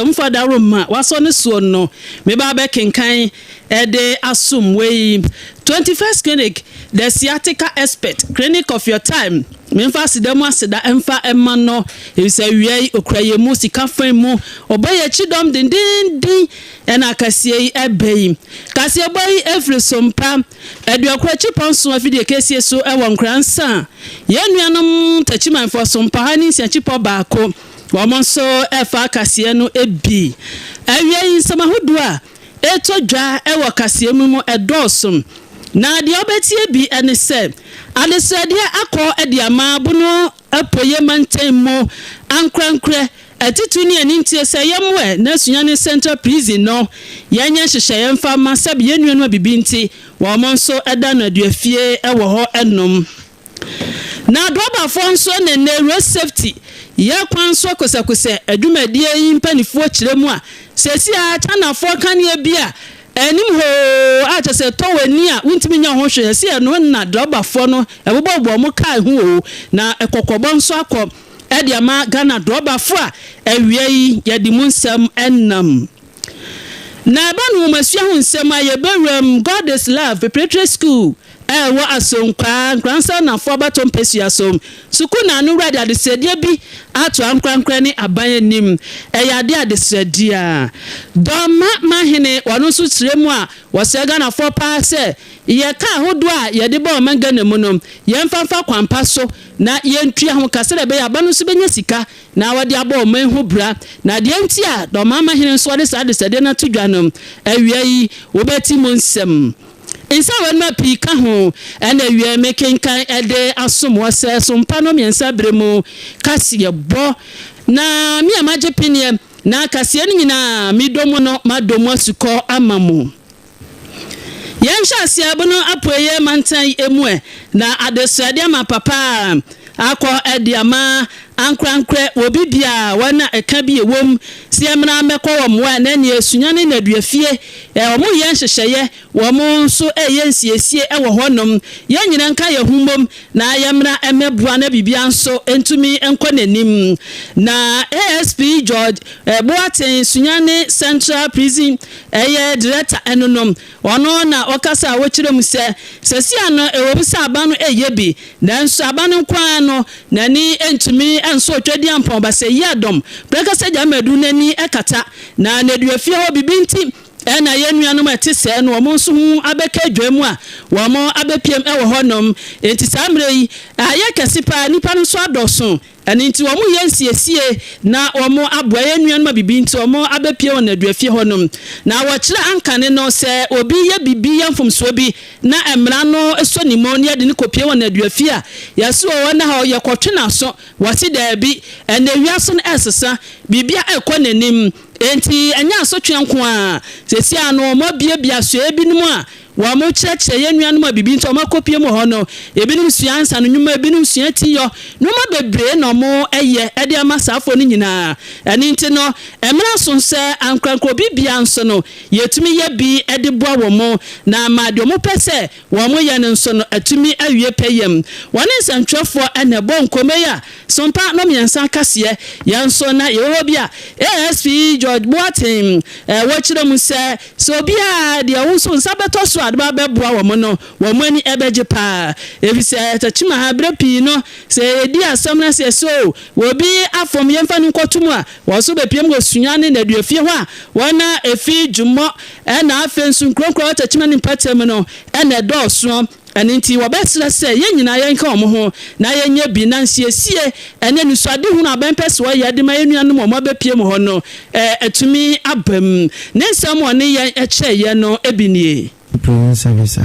mfada roma waso ne so no me ba be kenkan ede asum we 21st clinic the sciatica expert clinic of your time me fa sidemu aseda emfa emma no e say wiai okraye mu sika fan mu oboye chidom din ena kasie ebei kasie boy every sompa eduakwachi ponso afide kesie so e won NKORANZA yenuanom TECHIMAN for sompa hani siachipo baako wamonso efa kasie no ebi awie nsamahodo a etodwa e wo kasie mu edosum na de obetie bi ene se adesade akọ ediama bunu apoye mantenmo ankrankre atitu ni anintie se yemwe na sunyane central prison no yenye hyehyem fa masab yenuanu abibinti wamonso eda na duafie e wo ho enom na doba fonso ne road safety ya kwanso kosakose adumadie mpanifuo kiremu a sesi a chanafo kan ye bia enim ho acha se towani a untimi nya ho hwe se no na doba fo no ebobo mo kai ho na ekokobon nso akọ ediama Ghana doba fo a awie yedi munsam ennam na ba no masua ho nsam ayebewram God is Love preparatory school wa asonka NKORANZA na fo batom pesuasom suku na anu ready adesedie bi ato ankrankra ni abanyanim eyade adesedia doma mahene wano so tiremu a wosega na fo pa se ye ka hodo a ye de ba manga na munom ye mfanfa kwampa so na ye ntua ho kasere be ya banu so benya sika na wade aba o man ho bra na de nti a doma mahene so de sa adesedie na tudwanom awie yi wobeti monsem insa wanma pika ho ena wie mekenkan ede asomo se sompa no miensa bremu kasiye bo na mi amaje pinie na kasiye ni nyina midomo no madomo asuko amamu yensha asiabo no apoye mantan emue na adesade ama papa akọ ediama ankrankre obi bia wana eka bi ewom siemna mekọ womwa na ne esunyane na duafie omo yen hyehyeye womo nso eyensiesie ewo honom yenyina nka yehumom na yemra emebua na bibia nso entumi enko nanim na ASP George Boaten sunyane Central Prison director enonom ono na okasa wochirem se sesia no ewobisa abano eyebi nanso abano kwa no nani entumi enso twedi ampon ba se yadom breka se jamadu nani ekata na neduafie ho bibinti ena yenuanom atise no omo nso hu abeka dwam a womo abepiem ewo honom enti samre yi ayekesi pa nipa no so adoso aninti womo yensiesie na womo aboa yenuanom abibinti womo abepie won aduafie honom na wokyere ankane no se obi ye bibi yamfomso bi na emra no eso nimonia de ne kopie won aduafie a yaso wona ha yekotwena so wase da bi ena wiaso no esesa bibia ekonanim enti anya so twenko a sesi ano mo bia so ebinim a wa mo kyerɛkyerɛ yenuanom abibi nto ma kopie mo ho no ebinim suansa no nwuma ebinim suatiyo no ma bebre no mo eye ede amasafo no nyina ani nti no emra so nse ankranko bibia nso no yetumi ye bi ede boa wo mo na ma de mo pese wo mo ye nso no atumi awie peyem wone nsantwefo ene bo nkomeya sompa no miensa kase ye nso na ye ho bia ASP George Boaten wo kyerɛ mu se so bia de Owusu nsabeto so adba beboa wo mo no wo mo ani ebeje pa efise TECHIMAN ha brepi no se edi asam na se so wo bi afom yemfa ni nkotum a wo so bepiem go sunyane na duafie ho a wona efi djumo na afensu nkronkro TECHIMAN mpatem no na dɔso aninti wobesra se yenyina yenka omo ho na yenye bi na nsiesie ene nusuade hu na benpese wo yade ma yenuanom omo bepiem ho no atumi abam ne nsam one ye ekyeye no ebinie service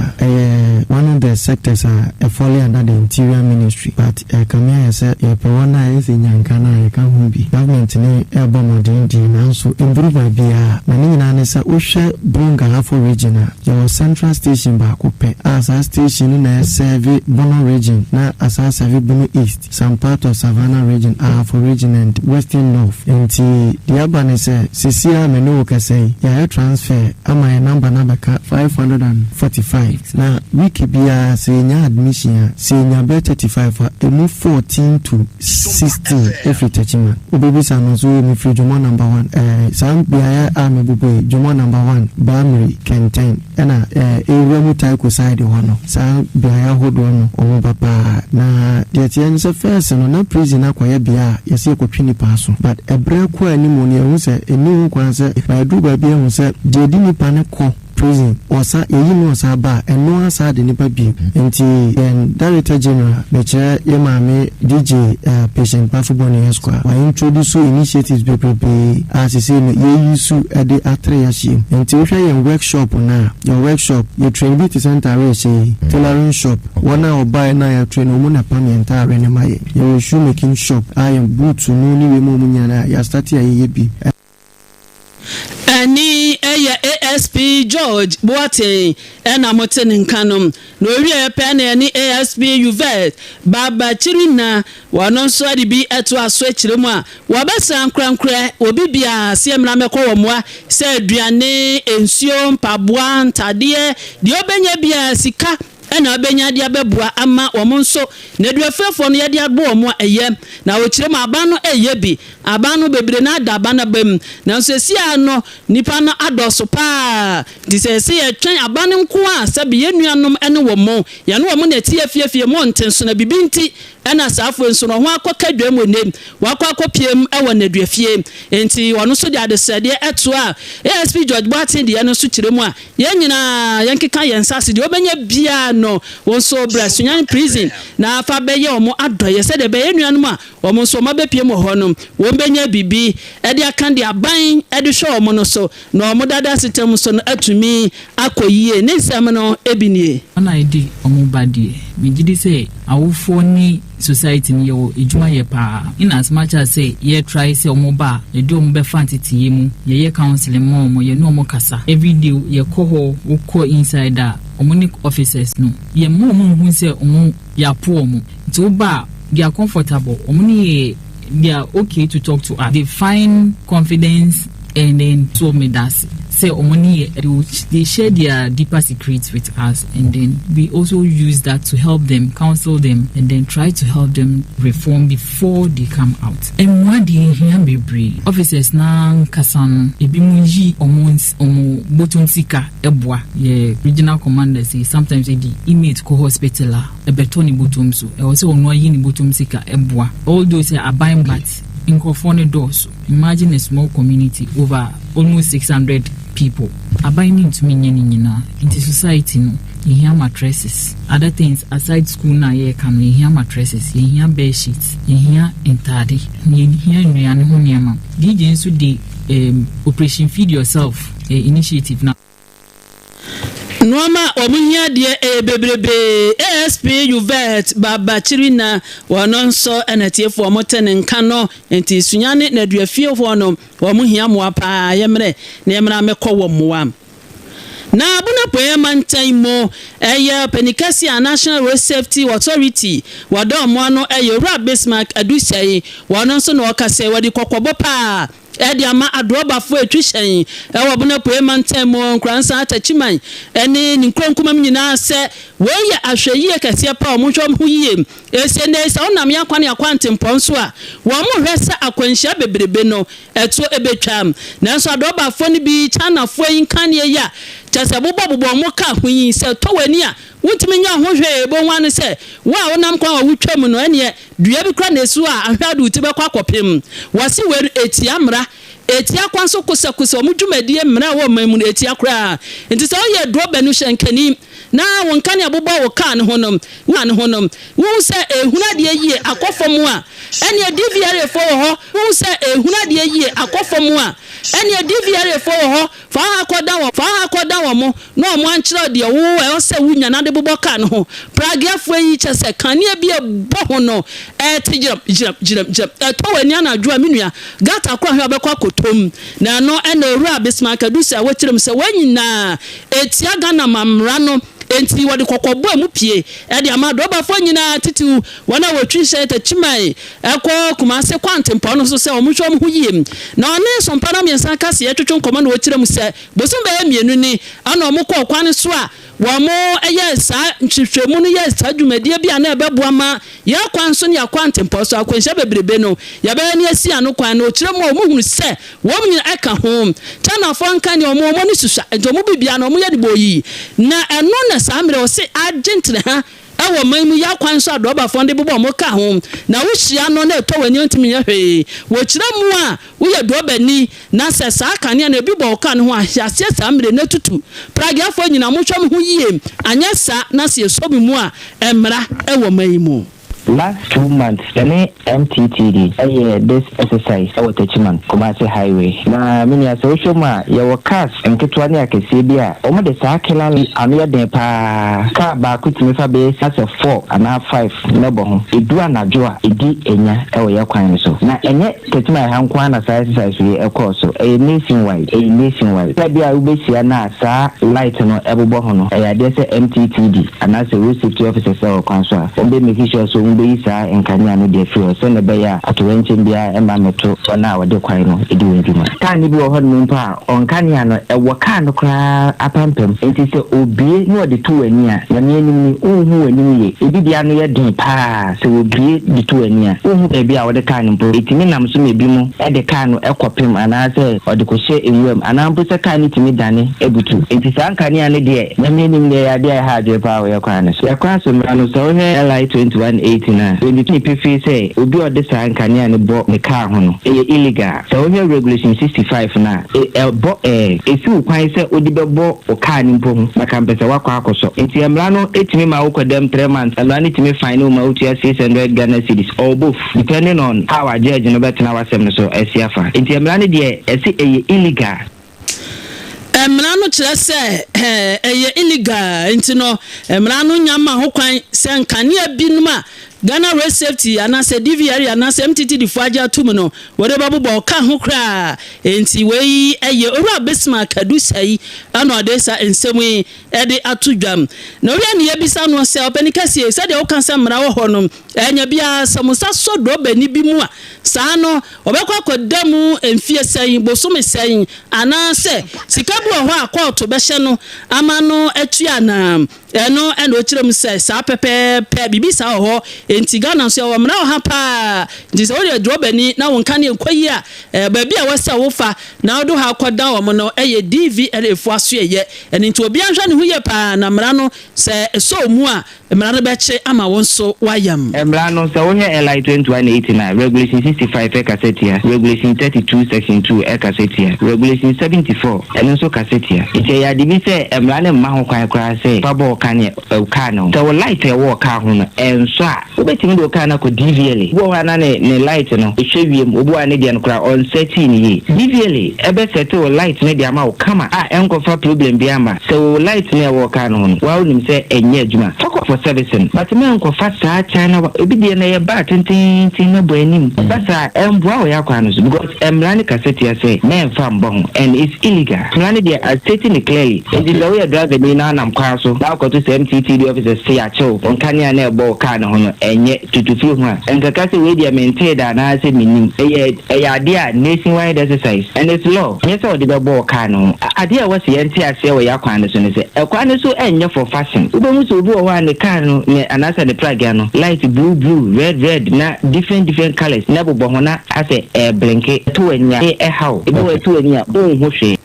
one of the sectors falling under the interior ministry, but Kamia said Pona is in Yankana, Kambi government in Ebomodin and also improve by Bia Manina Usha Bunga Hafo region, your central station Bakupe as a station in a Servi Bono region, not as a Servi Bono East, some part of Savannah region, Afro region and Western North. And the Abane said Cecilia Menuka say, yeah, transfer, am I number 500 245 na wiki bia say nya admission say nya be 35 emu 14 to 16 every TECHIMAN obebisa no so me free Jomo number 1 sam bia a me bubu Jomo number 1 Bamri Kenten na ewemu tai ko side hono sam bia hodo no omo papa na de tie so first no na prison akoye bia yesi ko twini paso but ebre ko animu ne hu se enu kwan se ba du ba bia hu se de di nipa ne ko prison osa eyi no osa ba eno asa de nipa bi nti director general meche ye maame DJ patient pafuboni square wa introduce initiatives be as say no ye use de atre ya shi nti we hwe workshop na your workshop your training center we say tailoring shop one oba na ya train omo na pamenta re ne maye your shoe making shop I am boot no ni we mo munyana ya start ya ye bi ani ASP George Boate ena moten nkanom no wie pe na ani ASP Uvet baba chirina wano so ade bi eto aso achiremu a wabesa nkrankra obi bia siemra mekọ womoa se aduane ensuo mpaboa ntade de obenya bia sika ena obenya de abebua ama omonso na duafefo no ye de agbo omo eye na ochirem aba no eye bi aba no bebre na adaba na bam na so sia no nipa no adoso pa di se ye twen aba no nko a sabe ye nuanom ene womo ye no womo na tie fiefie mo ntenso na bibinti ena safo nso no ho akoka dwam onem wakakopiem ewo na duafie enti wono so de adesede eto a ASP George Boatin de eno so kiremu a ye nyina yenkeka yensase de obenya bia no wonso brasunyan prison na afa beye omo adoye se de beye nuanom a omo so mabepiem honom wombenya bibi e de aka de aban e de hwe omo no so na omo dada system so no atumi akoyie ne nsam no ebinie ana edi omo badie mejidi se awofo ni society ni yo ejuma ye pa in as much as say ye try say omo ba ye do omo be fantity ye mu ye counseling mo omo ye no omo kasa every day ye ko inside that omo officers no ye mo hu say omo ya po omo to ba they are comfortable omo they are okay to talk to us. They find confidence and then so me that's say they share their deeper secrets with us, and then we also use that to help them, counsel them, and then try to help them reform before they come out. And what they hear me bring officers na kasan ebimunji omo botun sika ebwa ye regional commander say sometimes the image ko hospital a betoni botum so e also ono yi ni botum sika ebwa all those are buying but in Nkofone doors. Imagine a small community over almost 600 people. Abiding to me into society no. You hear mattresses. Other things aside school na ye can you hear mattresses, you hear bed sheets, you hear entade, you hear nyama. DJ nso the operation feed yourself initiative now. Noma omuhia de bebrebe ASP Uvet baba chirina wanonso enatiefo omoten nka no enti sunyane na duafie ho no omuhia mo apa yemre na yemra mekọ wo moa na abuna poye mantan mo penikasi National Road Safety Authority wado mo no Owura Bismarck adusai wanonso no okase wadi kokobo pa edi ama adrobafo etwishen wabuna poe mantam mo NKORANZA TECHIMAN ene nkronkumam nyina se weye ahweye kase pa omonhwom huyie esene se onam yakwane akwantempon a wo mo hwese akwanhia bebrebe no eto ebetwam nanso adrobafo ni bi chanafo yinkane ya chase bobo mo ka huyi se towani a wuntimi nya ho hwe bo hwan se wa wonam kwa wutwam no ene dua bi kra nesu a ahwadu ti be kwa kopem wase we etiamra etia kwanso kusa omudwumadie mra wo mamu etia kra enti se oye drobe no hyenkani na wonka ne abobọ wo kan honom wo se ehunade yie akofom a ene DVR fo ho wo se ehunade yie akofom a ene DVR fo ho fa akoda wo mo na omo ankyere de wo se wunya na de bobọ kan ho pragiafo yi chese kania bi ebo ho no tigiram to wani anadwo aminua gata kwa hwa bekwa kotom na no ene Owura Bismarck adusa wotirem se wanyina etia Ghana mamra no enti wode kokobɔ mu pie de ama drobafo nyina titiw wana wotwi hye TECHIMAN ekɔ Kumase kwantempɔ no so sɛ ɔmohwɛ ho yie na ɔne Sompa 90.7 kase etwetwe nkɔmɔ na wɔkyerɛ mu sɛ bosom bɛyɛ mienu ni ana ɔmokɔ kwan so a wɔmo ɛyɛ saa nhwehwɛmu no yɛ saa dwumadie bi a na ɛbɛboa ma yɛ kwan so ne akwantempɔ so akwanhyɛ bebrebe no yɛbɛyɛ ne asi ano kwan na ɔkyerɛ mu ɔmo hunu sɛ wɔm nyina ɛka ho Chanafo nka ne ɔmo ne susua nti ɔmo bibia na ɔmo yɛ de boyi na ɛno na saa mmerɛ ɔse agentene ha ɛwɔ man mu ya kwan so adɔbafo de bobɔ mo ka ho na wo hyia no na ɛtɔ wani ntimi yɛ hwee wo kyerɛ mu a wo yɛ dɔbani na sɛ saa kanea na ebi bɔ ka no ho ahyase saa mmerɛ na tutu pragiafo nyina mo hwɛ mo ho yie anya saa na se so bi mu a ɛmra ɛwɔ man mu. Last 2 months, MTTD, this exercise, our TECHIMAN, Kumasi Highway. Na mini as social ma, your cars, and Kitwani Akesibia, Oma de Sakela, Amia de Pa, Car Bakutimifa base, as a 4 and a 5, Nebohom, Idua Najua, Idi Enya, our Yaquan so. Na Enya, TECHIMAN Hankwana exercise, we of course, a nationwide, Tabia Ubesiana, Sa, Light no, Ebohono, a MTTD, and as a road safety officer or council, Ombe Mikisha so. Bisa nkanya no de fio so ne be ya atowenche bia emba meto na wode kwan no edi wenduma kan ni bi wo hon mpa onkanya no ewo kan no kra apampem enti se obie no de to ani a na ne anim ni ohu anim ye ebi bia no ye den pa se obie de to ani a ohu e bia wode kan mpo etimi nam so mebi mu e de kan no ekopem ana se ode ko hye ewuam ana mpo se kan ni timi dane ebutu enti sa nkanya ne de na ne anim ne ya de ha de pa wo ye kwan no so ye kwan so mra no so he LI 2180 na when you prefer say obi o de san kania ne bo ne car ho no e illegal so we regulation 65 na bo esi kwan say odi bebo o car ni mpo na kan pese wakwa akoso enti emra no etimi ma wo dem 3 months emra ni timi fine o ma utia 600 Ghana cedis or both depending on how a judge no betina wasem no so esiafa enti emra ni de esi illegal emra no kyerɛ sɛ ɛyɛ illegal enti no emra no nyama ho kwan sɛ nkania binum a Ghana Road Safety anase DVR anase MTTD fuaja tum no wode babbo ka ho kra enti wei eye owura besma kadu sai ana ode sa ensemu e de atudwam na wi ne yebisa no se opani kase se de wo kan se mra wo ho no enya bia samusa so do bani bi mu a saa no obekwa kodamu emfie sai bosom sai anase sikabu ho akọọtụ behye no ama no atua na eno eno kirem se saa pepe bibi saa ho enti Ghana so wo mra ha pa ndi se wo de drobani na won kan ekwayi a ba bia wasa wo fa na wo do ha kodan wo no eye DVR efu aso eye eni nti obi anhwa ne hu ye pa na mra no se so mu a mra no beche ama won so wayam mra no se wo he LI 2189 regulation 65 cassette regulation 32 section 2 cassette regulation 74 eno so cassette ite ya dibi se mra ne ma ho kwan kra se pabo kan no so light e wo ka ho no enso a obetimi do kan na ko DVL wo wana ne light no ehwewiem obu ane de no kra on 13 ye DVL ebe settle light ne de ama wo kama a enkofa problem bi ama so light ne wo ka no no wa unim se enye adwuma talk for servicing but me enkofa saa china ebi de na ye ba tintin na bo anim basa emboa wo yakwa no so because emrani cassette ya say men fam bon and it's illegal emrani de stating it clearly and the way driver ni na nam kwa so na ko to MTTD officer say a chow on kanya na ebo ka no no enye tutufi ho a enkaka se we dia maintain da na se minim eya dia nationwide exercise and it's law yes so the ebo ka no ade a wase yenti ase we yakwa no so ne se ekwa no so enye for fashion ube mu so obi o wa ne ka no ne anasa the plug no light blue red na different colors na bobo ho na ase blinke to anya how ebe we to anya o ho hwe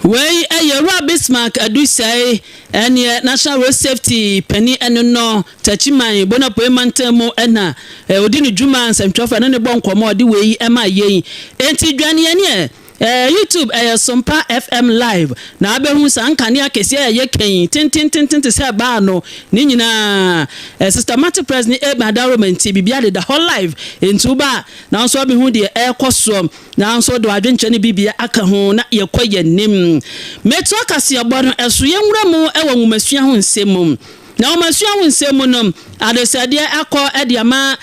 wey ayera Bismarck adusai ene National Road Safety penny eno no TECHIMAN bona poemantemo ena odi ne dwuma nsantwofa ne bo nkomo odi wey ema yen enti dwane ene YouTube Sompa FM live na abehu sankane akese ye ken tin se ba no ni nyina systematic president Eben Ataa bibia de the whole live enti ba na so abehu de ekoso na so do adwenche ne bibia aka ho na ye kwaye nim meto akase abo no eso ye nwura mu ewo nwumasua ho nsem na omasua ho nsem no adesade akọ ediama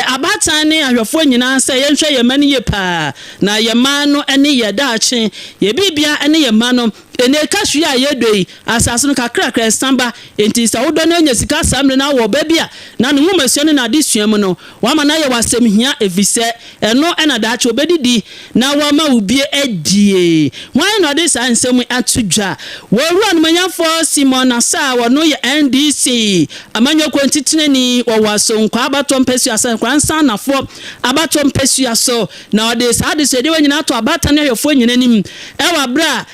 abatan ne ahwefo nyina se yenhwe yemani ye pa na yema no ene ye daache ye bibia ene yema no ene kashu ya yedoi asase no kakra samba enti sa wodo na nya sika samre na wo babia na no humasua ne na adesua mu no wa ma na ye wasem hia evise eno ena da ache obedidi na wa ma ubie adie wan no de sa nsem atudwa wo ru anmanyafo Simon Asa wo no ye NDC amanyo kwantitini wo waso nkwa abatom pesu asa kwansa nafo abatom pesu aso na ode sa de sede wanyina to abata na yofo nyinanim ewa bra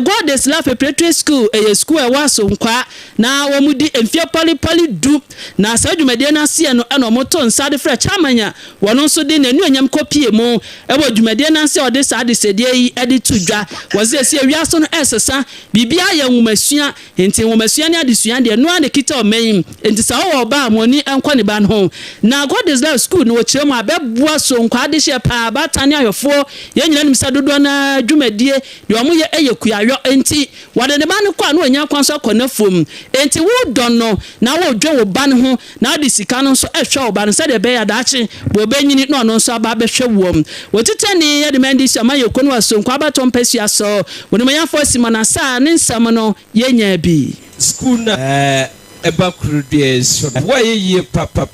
God is love preparatory school school waso nkwa na wo mudi emfie poli du na sa dwumade na se no eno moto nsa de fra chamanya wono so de nanu anyam kopie mu ewo dwumade na se ode sa de sede yi ede tudwa woze se wiaso no esesa bibia ya nwumasua enti nwumasua ne adesua de no ane kita omen enti sa wo ba amoni enkwa ne ba no na God is love school no kire mu abeboa so nkwa de hye pa abatane ayofo ye nyina nim sa dodo na dwumade de omo ye eyekuayo enti wade ne ba no kwa no anya kwanso akona fom enti wo dono na wo dwe wo ba ne ho na ade sika no so ehwe wo ba no se de be ya daache bo benyini no no so aba behwe wom wotitani ye de mendi se amaye kono waso nkwa abatom pesia so woni manyafo Simon Asa ne nsam no ye nya bi school na eba krudie so boye papa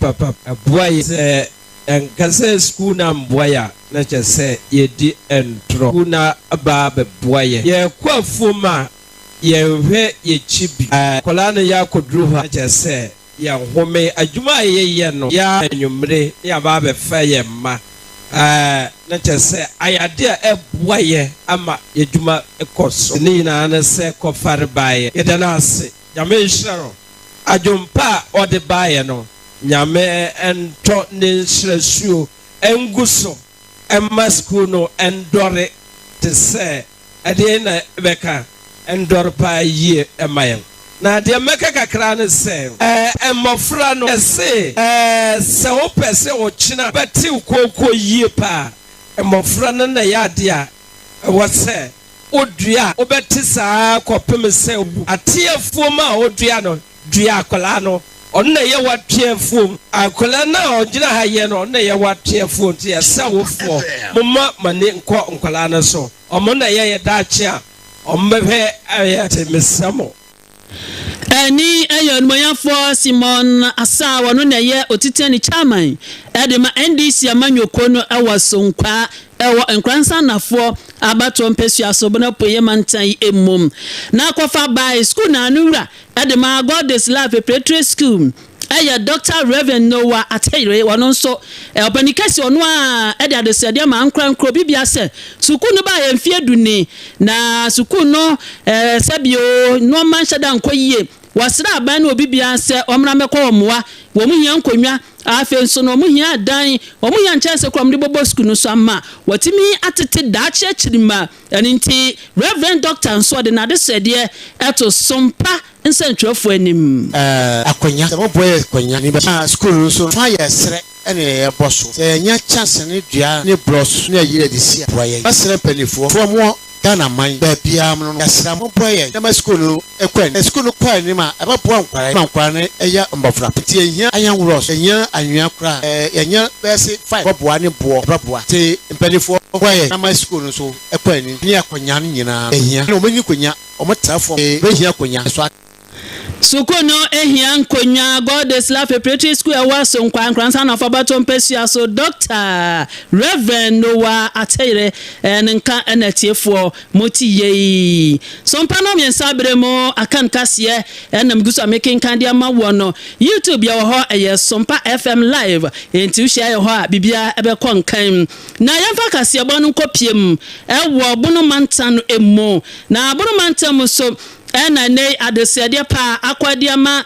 boye enkase school na mboya na chese ye di entro kuna aba be boye ye kwafuma ye hwe ye chibi kola na ya kodru ha chese ya home adwuma ye no ya anwumre ya ba be fa ye ma na chese ayade a boye ama ye dwuma ekoso ni na na se kofare baye ye dana ase nyame nhyero adwumpa ode baye no nyame ento ne nhyresuo enguso emma school no endore te se ade na beka endore pa yie emayen na de meka kakra ne se emmofra no se se wo pese wo china beti kokko yie pa emmofra no na ya de a wo se odua obeti saa kopem se atiefuo ma odua no dua akola no onna ye watiefuo akola na ogina ha ye no onna ye watiefuo ti esa wofo momma mane nkola no so omo na ye daache a ombehwe ayate mesamo Ani ayon moyafo Simon Asa wono na ye otitani chairman edema NDC amanyoko no awasonkwa ewo nkransa nafo abato mpesu asobona poye mantan emom na kwafa by school na anura edema God is love preparatory school aya Dr. Reverend Noah Atayre wono so opanikasi ono a ede adesede ma ankrankro bibia se sukuu no ba ye mfie duni na sukuu no sabio no manchada nkoyie wasra aban no bibia se omra mekọ omoa wo mu hia nkonwa afen so no mu hia dan wo mu hia nchese krom de bobo sukuu no so ama watimi atete daache chirima aninti Reverend Dr. Nso de na desede eto Sompa nsentwefo anim akonya se boye akonya ni ba school so fa ye sere ene ye boso se nya chance ne dua ne bros ne yire de sia boye basere penifo fo mo Ghana man bia no yasra mo boye na school ekwen school kwa ni ma abapo ankwara ne eya mbofra tie hia ayanwro so nya anwea kra nya bese 5 boboa ne bo boboa te penifo boye na school so ekwen ni akonya nyina ehia no manyi konya omotrafo behia konya so Sukuno ehia nkonya God is love preparatory school awaso nkwankransa na fabato mpesia so Dr. Reverend Noah Atayre nka enatiefo motiye Sompa no miensa bremo akan kase enamguso making kan dia ma wono YouTube ya ho eye Sompa FM live enti share ho a bibia ebe konkan na yamfa kase bo no kopiem ewo bunu mantan emo na bunu mantan so ena nei adesede pa akwadiama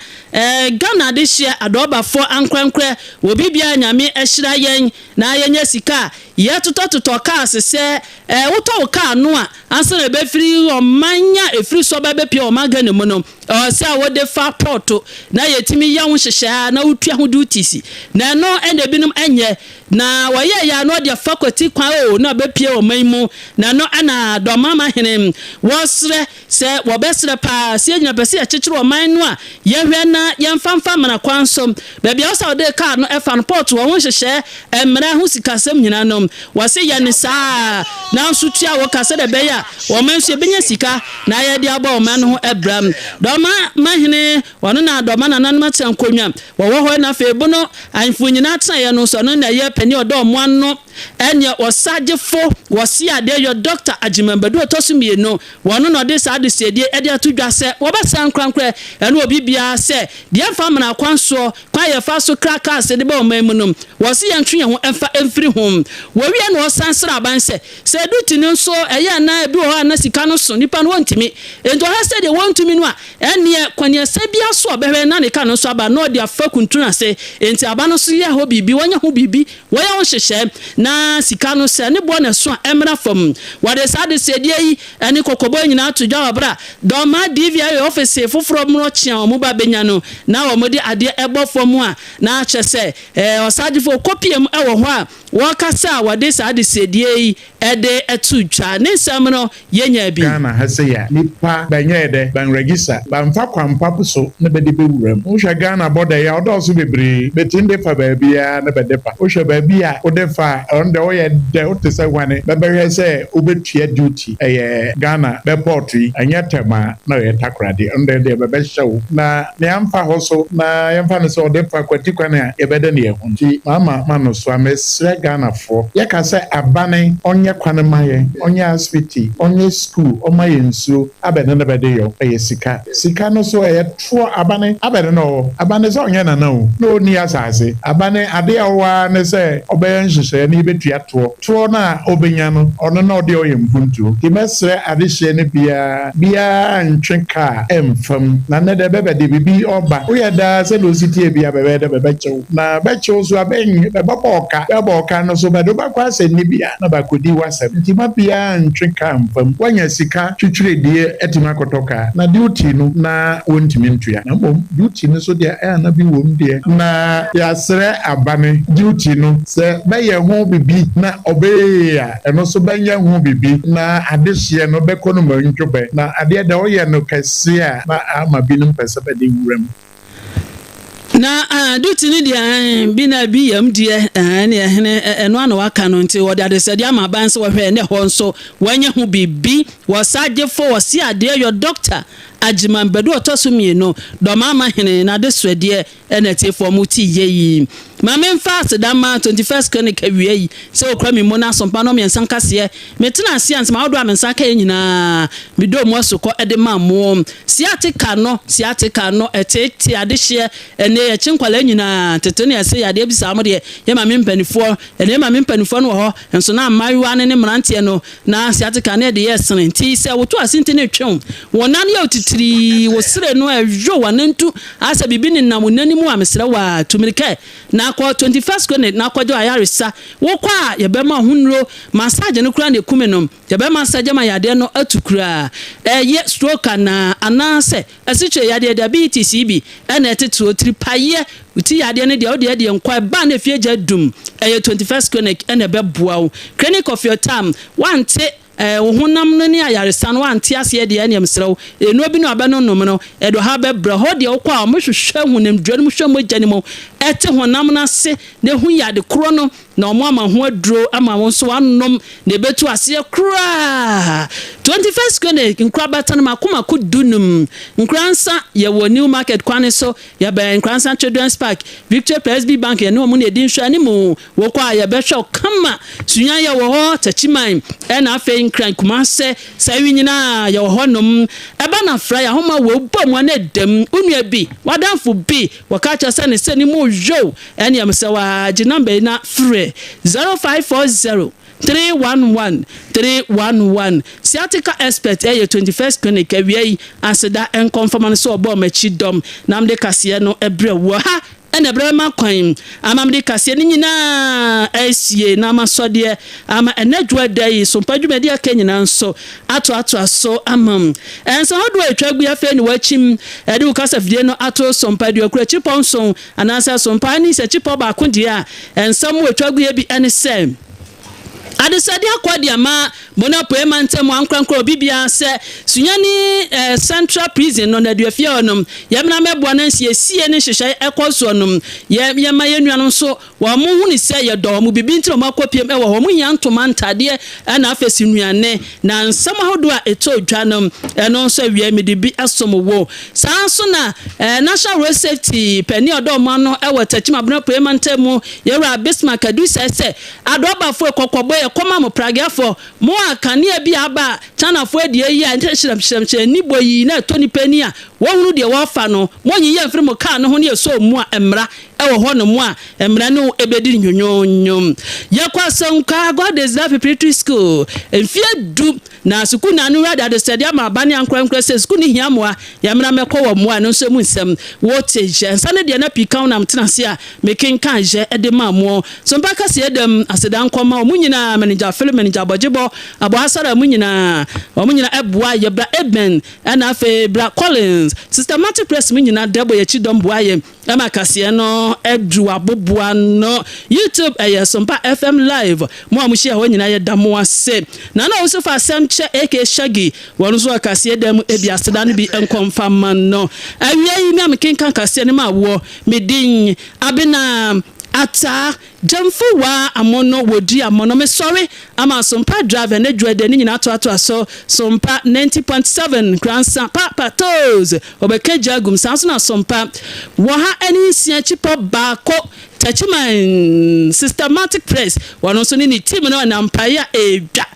Ghana de hye adobafo ankwankwe wo bibia nyame ehira yen na yenye sika ye totototo ka sese woto ka no a ansere be firi omanya efiri so ba be pia omagane mu no se a wode fa porto na yetimi ya wo hyehya na wotua ho duties na no ene binum enye na waye ya no de faculty kwa o na be pia omanmu na no ana domama hene wosre se wobesre pa se nyina pese ya chechiro oman no a ye hwe na yemfamfa mana kwansom bebia osa ode ka no efa no port wo hyehye emra ho sikasem nyina no no wase ye ne saa na nso tua wo kase de be ya wo man so benya sika na ye de aba wo man ho ebram doma mahene wono na doma na nanma tenkonwa wo ho na fe bu no anfu nyina tra ye no so no na ye pani odo mo ano enye osagefo wose ade yo doctor agimambadu otosumie no wono no de saa de sedie e de atodwa se wo ba san krankra ene obi bia se de fa mana kwanso kwa ye fa so kraka se de ba o mamu no wose ye ntwe ho emfa emfiri hom wo wie no sansra ban se duti no so eye na bi ho na sika no so nipa no wontimi ento ha se de wontimi no a ene kwanya se bia so obehwe na ne ka no so aba no de afa kuntuna se enti aba no so ye ho bibi wonya ho bibi wo ya ho hyehye na sika no se ne bo na so emra fam wade sa de sedie yi ene kokobo nyina to dwa obra do ma DVI office foforo mro chia o mo ba benya no na o mo de ade ebo fam a na chese osagefo kopiem e wo ho a wo kasa wade sa de sedie yi ede etutwa ne sam no yenya bi Ghana hase ya nipa banya de ban register ban fa kwampa so ne be de bewuram wo hwe Ghana border ya odo so bebre betinde fa ba bia ne be de fa wo hwe ba bia o de fa onde o ye de o te se wane be be hwe se obetua duty Ghana be port yi anya tema na ye takrade onde de be show na ne amfa ho so na yamfa ne so o de fa kwati kwane e be de ne ye hunti mama mano so amesre Ghana fo ye ka se abane onye kwane maye onye hospital onye school omaye nsuo abene ne bede yo sika no so tro abane no abane so onye na o no ni asase abane ade awa ne se obeyan hyehyɛ ne betua tro na obenya no ono na ode oyɛ mpuntu ki mesre ade hye ne bia ntwenka emfam na ne de bebe de bibi oba wo yɛ da se no city bia bebe de bebe chew na be chew so aben bebe boka no so bedo ba kwa se ne bia na ba kodi wasem ntima bia ntwenka mfam wanya sika twitwire die etima kotoka na duty no na wontimi ntua na mbom duty no so de na bi wom de na ya sere abane duty no se be ye ho bibi na obeya eno so banya ho bibi na adehye no be kono mantwobe na ade da oye no kase a na ama binum pese be de wuram na duty ni dia bi na bi yam die ne eno ana waka no nti wo de adesede ama ban se wo hwe ne ho nso wanya ho bibi wo sagefo wo si ade yo doctor agimambadu otosumie no do mama hene na de swede enete for muti yeyi mama fast dama 21st clinic awie se okra mi mo na sompa no me nsan kase metena asians ma odo amensa ka nyina mi do mo sokọ ede ma mo siatika no etete adehye ene ye chinkwala nyina tetene ase ya de bisa mo de ye mama mpanifo ene mama mpanifo no ho enso na amayiwa ne mrante no na siatika ne de yesene nti se woto asinte ne twem wonane ya otitiri wo sire no ejo wanentu asa bibi ne namunani mu amesra wa tumirike na kwa 21st clinic na kwa jo ayaresa wo kwa ye be ma hunro massage no kura ne kume no ye be massage ma yade no atukura ye stroke na anase asiche yade diabetes bi ena etetu otiripaye uti yade ne de ode de nkwa ba na fie dum 21st clinic ena be boa clinic of your time wante honam no ni ayaresa no ante ase de ene msrew eno bi no abano nom no edo ha be bra ho de okwa o mohwehwe honam dwani mo hwe mo gane mo ete honam na se ne hu yade kro no na omo ama ho aduro ama won so anom na betu ase kra 21st clinic nkra batan makoma ko dunum nkransa ye wo new market kwane so ye be nkransa children's park Victory PSB bank ye no mo na edin hwa ni mo wo kwa ye be hwa kama sunya ye wo ho TECHIMAN na afa nkran kuma se sawi nyina ye wo ho nom eba na fra ya homa wo bom na dem unua bi wadanfo bi wakacha se ne se ni mo jo ene am se wa ginamba na free 0540 311 Siatica expert 21st clinic awie aseda enconfirmation so obo machi dom namde kase no ebre wo ha ene brema kwan amamde kase ni nyina asie na masode ama enadwa dai so padwumadi akanyina nso ato so amam enso hodo atwagu afa ni wachim ede ukasa fide no ato so padwa kura chiponso anasa so pani se chipo ba ko dia ensam atwagu bi ene sem adesade akwadi ama monopoe mantem ankrankro bibia se sunyani central prison no na duafie onom yemna meboa na sie ne hyehyɛ ekoso onom yema yenuanom so wo mo huni se yedo mo bibi ntro makopiem e wo ho mo yantoma ntade na afesi nuane na nsam ahodo a eto dwanom eno so wie medibi asomowo sanso na national road safety pani odomo no e wo TECHIMAN monopoe mantem yewra Bismarck adu se adobafo kokkobo koma mo pragiafo mo akane bi aba chanafo adie yi a nhyiram ni boyi na toni pani a wo hunu de wo fa no mo nyi ye mfiri mo car no ho ne so mu a emra ewo ho no mo a emra no ebedi nyonyonyom yakwasanka God is love preparatory school enfie du na suku na no rada de study ama bani ankrankra se suku ni hia mo a yemra mekọ wo mo a no so mu nsem wo teje nsane de na pika na mtenase a mekenkan je ede ma mo so mpaka se edem asedan koma o munyina manager film manager bojebo abo asara munyina eboa yebra Eben na afa bra Collins systematic press munyina debo ye chidom boaye ama kase no edu aboboa no YouTube Sompa FM live mo amuhia ho nyina ye damo ase na Owusu fa ASƐMKYɛ AK Shaggy wonu so kase dem ebi aseda no bi enkonfam no awie yi mi amkenkan kase ne ma wo medin Abena Ataa GYAMFUWAAH amono wodi amono me sorry ama Sompa driver ne dwede ni nyina to so Sompa 90.7 Grandson papa toes obeke jagum sanso na Sompa wo ha ani sia chipo baako TECHIMAN systematic press wano so ni team no na mpaya edwa